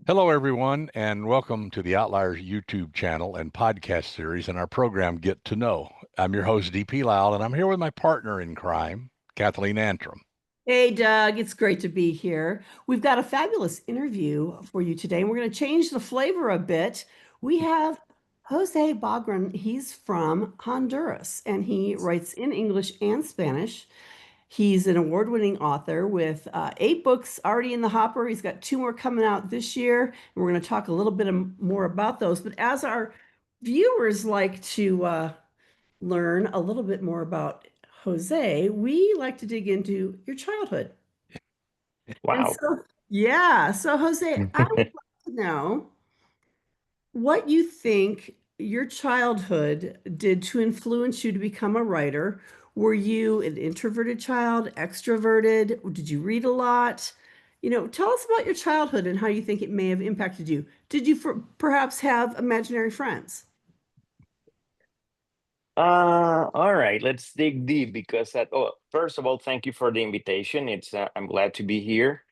Hello, everyone, and welcome to the Outliers YouTube channel and podcast series and our program, Get to Know. I'm your host, DP Lyle, and I'm here with my partner in crime, Kathleen Antrim. Hey, Doug, it's great to be here. We've got a fabulous interview for you today, and we're going to change the flavor a bit. We have Jose Bogran. He's from Honduras, and he writes in English and Spanish. He's an award-winning author with 8 books already in the hopper. He's got 2 more coming out this year, and we're going to talk a little bit more about those. But as our viewers like to learn a little bit more about Jose, we like to dig into your childhood. And Wow. so, yeah, so Jose, I would like to know what you think your childhood did to influence you to become a writer. Were you an introverted child, extroverted? Did you read a lot? Tell us about your childhood and how you think it may have impacted you. Did you perhaps have imaginary friends? All right, let's dig deep because first of all, thank you for the invitation. I'm glad to be here.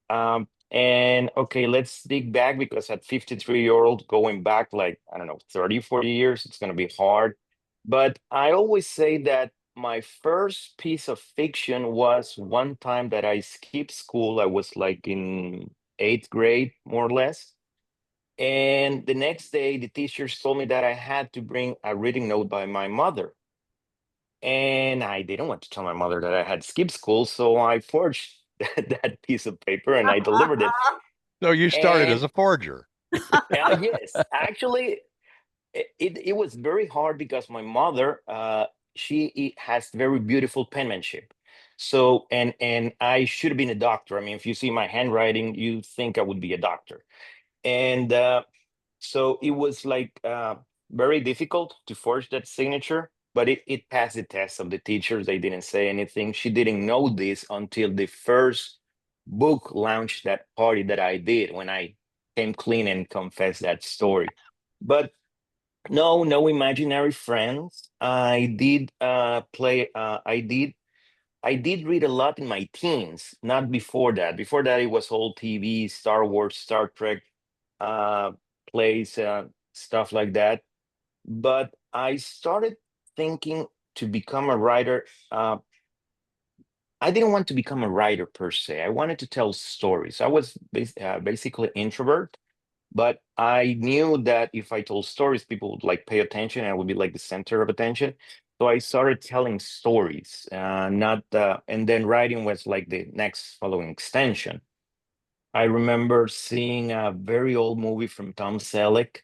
And okay, let's dig back because at 53-year-old, going back like, I don't know, 30, 40 years, it's gonna be hard. But I always say that my first piece of fiction was one time that I skipped school. I was like in 8th grade, more or less. And the next day, the teachers told me that I had to bring a reading note by my mother. And I didn't want to tell my mother that I had skipped school, so I forged that piece of paper and I delivered it. So you started And as a forger. yes, actually, it was very hard because my mother, has very beautiful penmanship. So, and I should have been a doctor. I mean, if you see my handwriting, you think I would be a doctor. And so it was like very difficult to forge that signature, but it passed the test of the teachers. They didn't say anything. She didn't know this until the first book launch that party that I did when I came clean and confessed that story. But no imaginary friends. I did play. I did read a lot in my teens, not before that. Before that, it was all TV, Star Wars, Star Trek, uh, plays, stuff like that. But I started thinking to become a writer. I didn't want to become a writer per se. I wanted to tell stories. I was basically introvert, but I knew that if I told stories, people would like pay attention and I would be like the center of attention. So I started telling stories, not and then writing was like the next following extension. I remember seeing a very old movie from Tom Selleck,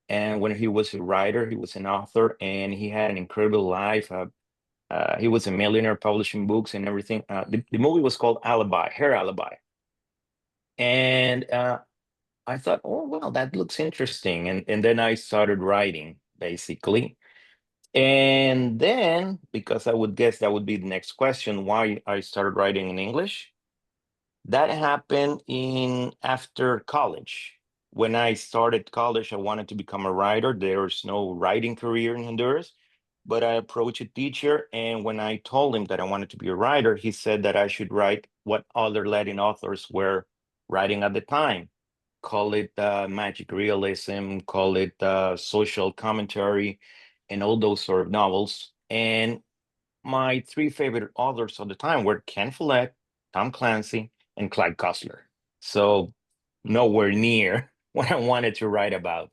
and when he was a writer, he was an author, and he had an incredible life. He was a millionaire publishing books and everything. The movie was called Alibi, Her Alibi. And I thought, oh, well, that looks interesting. And then I started writing, basically. And then, because I would guess that would be the next question, why I started writing in English. That happened in after college. When I started college, I wanted to become a writer. There's no writing career in Honduras, but I approached a teacher, and when I told him that I wanted to be a writer, he said that I should write what other Latin authors were writing at the time. Call it magic realism, call it social commentary, and all those sort of novels. And my 3 favorite authors of the time were Ken Follett, Tom Clancy, and Clyde Cussler. So nowhere near what I wanted to write about.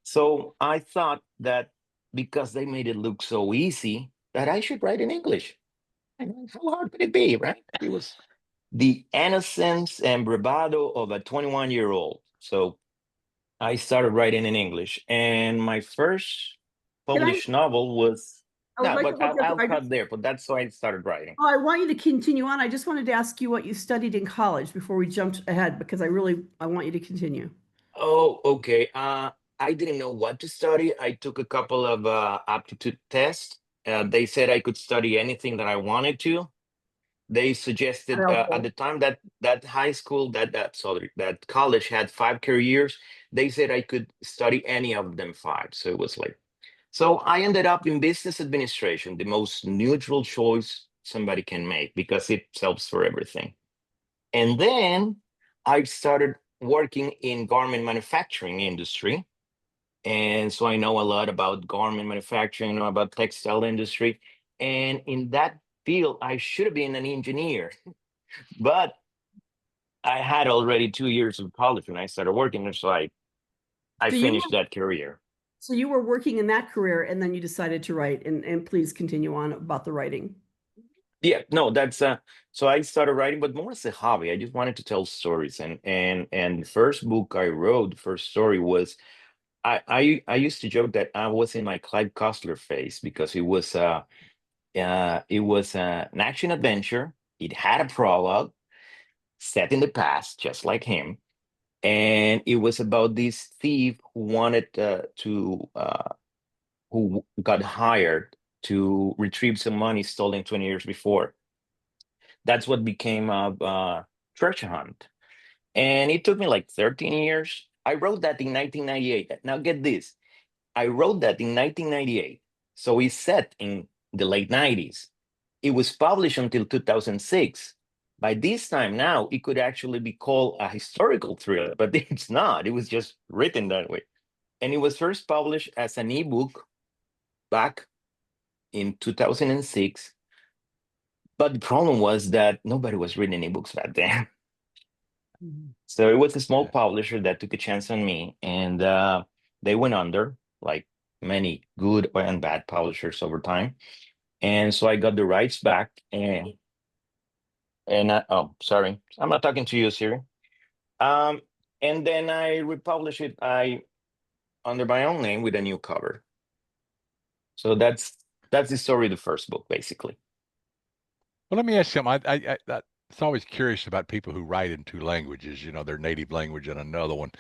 So I thought that because they made it look so easy, that I should write in English. I mean, how hard could it be, right? It was the innocence and bravado of a 21-year-old. So I started writing in English, and my first Can I? published novel was I would no, like to but look up. I'll cut there. But that's why I started writing. Oh, I want you to continue on. I just wanted to ask you what you studied in college before we jumped ahead because I want you to continue. Oh, okay. I didn't know what to study. I took a couple of aptitude tests. They said I could study anything that I wanted to. They suggested at the Helpful. time that high school, that college had 5 careers. They said I could study any of them five. So it was like, so I ended up in business administration, the most neutral choice somebody can make because it helps for everything. And then I started working in garment manufacturing industry. And so I know a lot about garment manufacturing, know about textile industry. And in that field, I should have been an engineer, but I had already 2 years of college when I started working there. So I So you finished that career. So you were working in that career and then you decided to write, and please continue on about the writing. Yeah, no, that's so I started writing, but more as a hobby. I just wanted to tell stories. And the first book I wrote, the first story was I used to joke that I was in my Clive Cussler phase because it was an action adventure. It had a prologue set in the past, just like him, and it was about this thief who wanted who got hired to retrieve some money stolen 20 years before. That's what became a treasure hunt, and it took me like 13 years. I wrote that in 1998. Now get this, I wrote that in 1998, so it's set in the late 90s. It was published until 2006. By this time now, it could actually be called a historical thriller, but it's not. It was just written that way. And it was first published as an ebook back in 2006. But the problem was that nobody was reading ebooks back then. So it was a small publisher that took a chance on me, and they went under, like many good and bad publishers over time. And so I got the rights back, oh, sorry, I'm not talking to you, Siri. Um, and then I republished it under my own name with a new cover. So that's the story of the first book, basically. Well, let me ask you something. It's always curious about people who write in two languages, their native language and another one.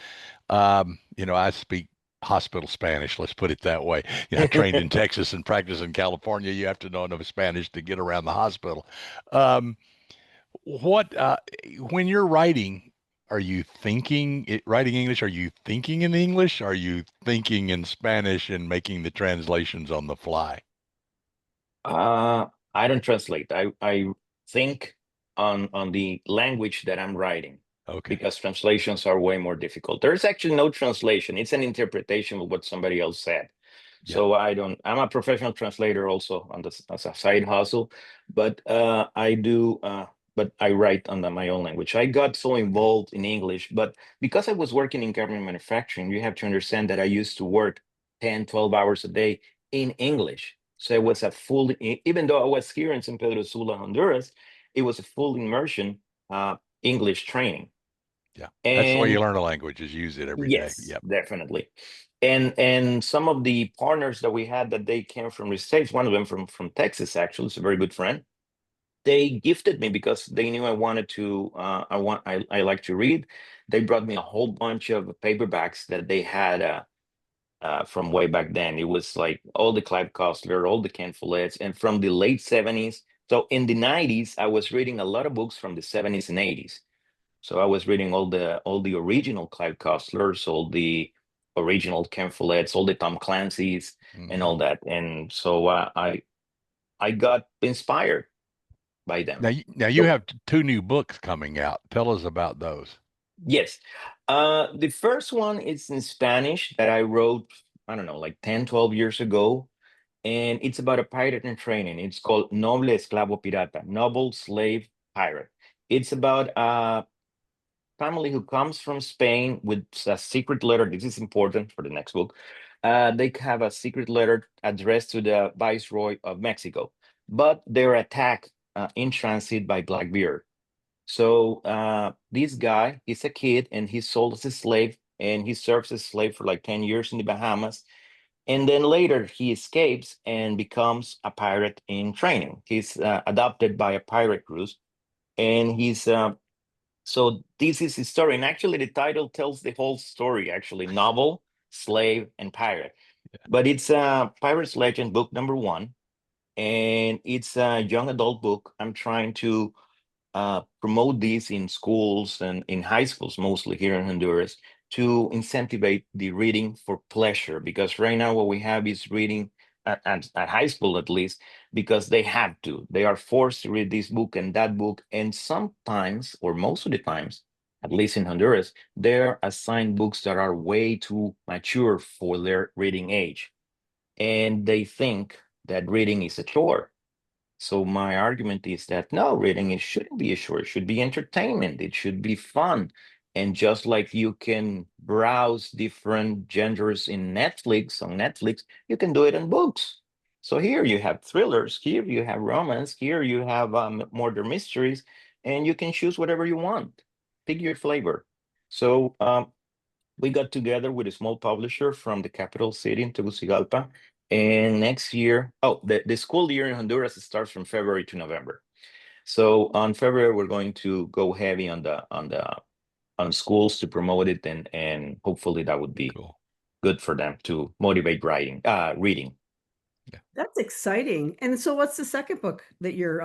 I speak hospital Spanish, let's put it that way. I trained in Texas and practiced in California. You have to know enough Spanish to get around the hospital. Um, what when you're writing, are you writing English? Are you thinking in English? Are you thinking in Spanish and making the translations on the fly? Uh, I don't translate. I think on the language that I'm writing, Okay. because translations are way more difficult. There's actually no translation. It's an interpretation of what somebody else said. Yeah. So I'm a professional translator also as a side hustle, but I write under my own language. I got so involved in English, but because I was working in government manufacturing, you have to understand that I used to work 10, 12 hours a day in English. So it was even though I was here in San Pedro Sula, Honduras, it was a full immersion English training. Yeah. That's the way you And learn a language, is use it every day. yes, Yep. definitely. And some of the partners that we had, that they came from the States, one of them from Texas, actually, is a very good friend. They gifted me because they knew I wanted to I like to read. They brought me a whole bunch of paperbacks that they had from way back then. It was like all the Clive Cussler, all the Ken Follett's, and from the late 70s. So in the 90s, I was reading a lot of books from the 70s and 80s. So I was reading all the original Clive Cusslers, all the original Ken Follett's, all the Tom Clancy's, and all that. And so I got inspired by them. Now you So have two new books coming out. Tell us about those. yes, the first one is in Spanish that I wrote, I don't know, like 10, 12 years ago. And it's about a pirate in training. It's called Noble Esclavo Pirata, Noble Slave Pirate. It's about a family who comes from Spain with a secret letter. This is important for the next book. They have a secret letter addressed to the Viceroy of Mexico, but they're attacked in transit by Blackbeard. So this guy is a kid, and he's sold as a slave, and he serves as a slave for like 10 years in the Bahamas. And then later he escapes and becomes a pirate in training. He's adopted by a pirate cruise, and he's so this is his story. And actually, the title tells the whole story, actually: novel, slave, and pirate. But it's Pirate's Legend, book number one. And it's a young adult book. I'm trying to promote this in schools and in high schools, mostly here in Honduras, to incentivize the reading for pleasure. Because right now, what we have is reading at high school, at least, because they have to. They are forced to read this book and that book. And sometimes, or most of the times, at least in Honduras, they're assigned books that are way too mature for their reading age. And they think that reading is a chore. So my argument is that no, reading it shouldn't be a chore. It should be entertainment. It should be fun. And just like you can browse different genres in Netflix, on Netflix, you can do it in books. So here you have thrillers, here you have romance, here you have murder mysteries, and you can choose whatever you want. Pick your flavor. So we got together with a small publisher from the capital city in Tegucigalpa. And next year, the school year in Honduras starts from February to November. So on February, we're going to go heavy on schools to promote it, and hopefully that would be Cool. good for them to motivate reading. That's exciting. And so what's the second book that you're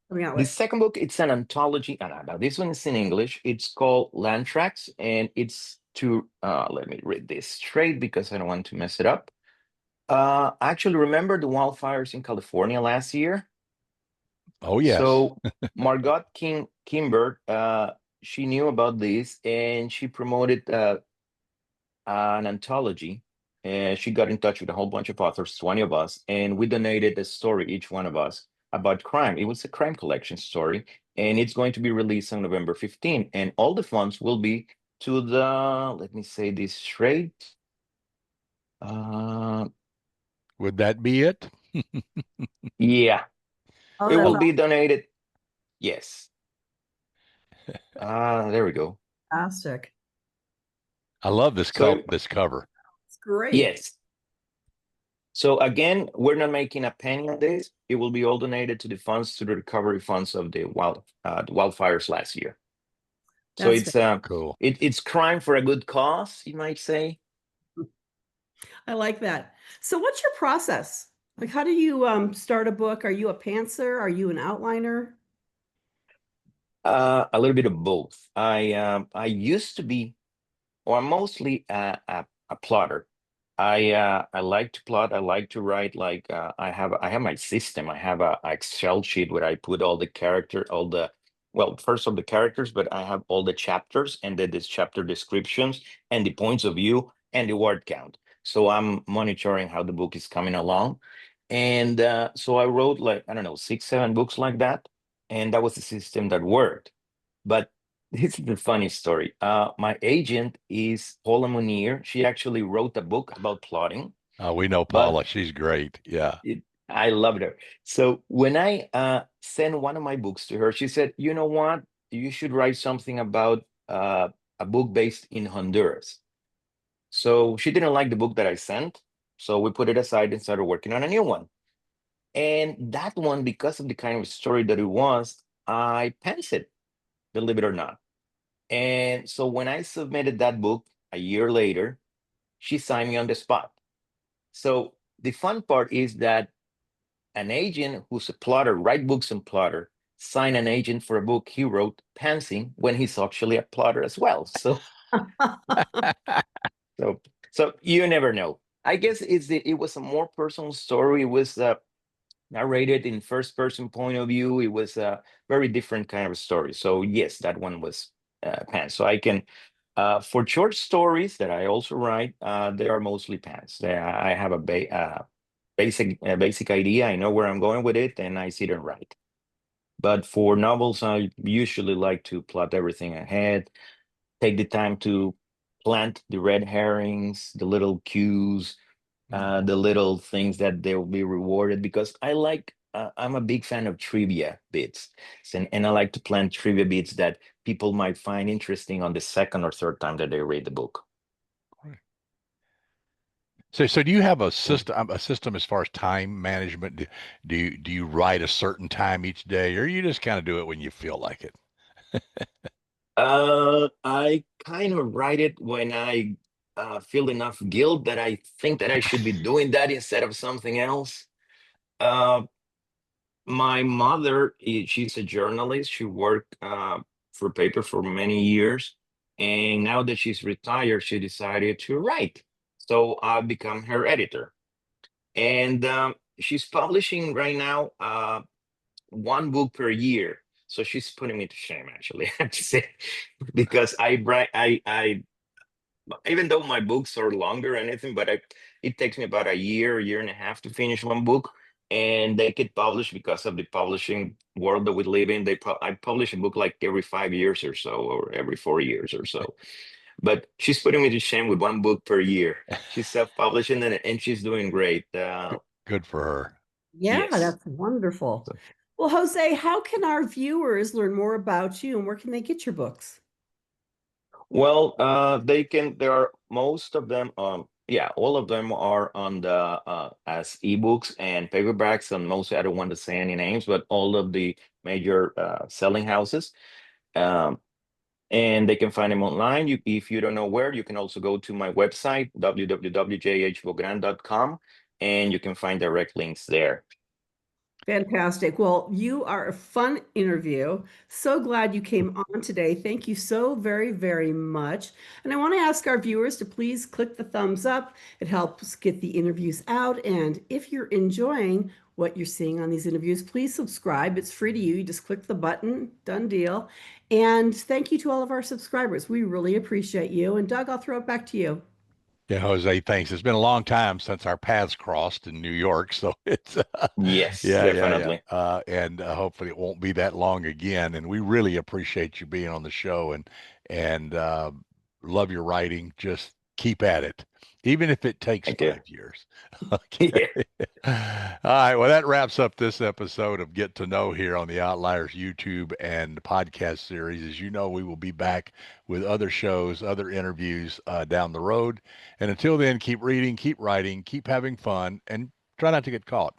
coming out The with? second book, it's an anthology. Now this one is in English. It's called Land Tracks, and it's to let me read this straight because I don't want to mess it up. Actually, remember the wildfires in California last year? Oh, yes. So Margot Kimber, she knew about this and she promoted an anthology. And she got in touch with a whole bunch of authors, 20 of us, and we donated a story, each one of us, about crime. It was a crime collection story, and it's going to be released on November 15. And all the funds will be to the, let me say this straight. Would that be it? Yeah, Oh, it that's will be donated. Yes. There we go. fantastic. I love this So this cover. It's great. yes. So again, we're not making a penny on this. It will be all donated to the funds, to the recovery funds of the wildfires last year. So That's Cool. it's crime for a good cause, you might say. I like that. So what's your process? Like, how do you start a book? Are you a pantser? Are you an outliner? A little bit of both. I used to be, or I'm mostly a plotter. I like to plot. I like to write. Like I have my system. I have a Excel sheet where I put all the character, all the well, first of the characters, but I have all the chapters and then this chapter descriptions and the points of view and the word count. So I'm monitoring how the book is coming along. And so I wrote like, I don't know, 6, 7 books like that. And that was the system that worked. But this is the funny story. My agent is Paula Munir. She actually wrote a book about plotting, We know but Paula. She's great. Yeah. I loved her. So when I sent one of my books to her, she said, "You know what? You should write something about a book based in Honduras." So she didn't like the book that I sent. So we put it aside and started working on a new one. And that one, because of the kind of story that it was, I pants it, believe it or not. And so when I submitted that book a year later, she signed me on the spot. So the fun part is that an agent who's a plotter, write books and plotter, sign an agent for a book he wrote pantsing when he's actually a plotter as well. So so you never know. I guess it was a more personal story. It was narrated in first person point of view. It was a very different kind of story. So yes, that one was pants. So I can for short stories that I also write, they are mostly pants. I have a basic idea. I know where I'm going with it, and I sit and write. But for novels, I usually like to plot everything ahead, take the time to plant the red herrings, the little cues, the little things that they will be rewarded, because I like I'm a big fan of trivia bits, and I like to plant trivia bits that people might find interesting on the second or third time that they read the book. So do you have a system as far as time management? Do you write a certain time each day, or you just kind of do it when you feel like it? I kind of write it when I feel enough guilt that I think that I should be doing that instead of something else. Uh, my mother, she's a journalist. She worked for paper for many years, and now that she's retired, she decided to write. So I've become her editor, and she's publishing right now one book per year. So she's putting me to shame, actually, I have to say, because I even though my books are longer or anything, but it takes me about a year and a half to finish one book, and they get published because of the publishing world that we live in. I publish a book like every 5 years or so, or every 4 years or so. But she's putting me to shame with one book per year. She's self-publishing and she's doing great. Good for her. Yeah, Yes. that's wonderful. So- Well, Jose, how can our viewers learn more about you and where can they get your books? Well, they can. There are most of them. Yeah, all of them are on the as ebooks and paperbacks, and mostly I don't want to say any names, but all of the major selling houses. Um, and they can find them online. If you don't know where, you can also go to my website, www.jhbogran.com, and you can find direct links there. Fantastic. Well, you are a fun interview. So glad you came on today. Thank you so very, very much. And I want to ask our viewers to please click the thumbs up. It helps get the interviews out. And if you're enjoying what you're seeing on these interviews, please subscribe. It's free to you. You just click the button, done deal. And thank you to all of our subscribers. We really appreciate you. And Doug, I'll throw it back to you. Yeah, Jose, thanks. It's been a long time since our paths crossed in New York, so it's Yes, yeah. definitely. And hopefully it won't be that long again. And we really appreciate you being on the show and love your writing. Just keep at it, even if it takes Thank you. 5 years. Yeah. Okay. All right. Well, that wraps up this episode of Get to Know here on the Outliers YouTube and podcast series. As you know, we will be back with other shows, other interviews down the road. And until then, keep reading, keep writing, keep having fun, and try not to get caught.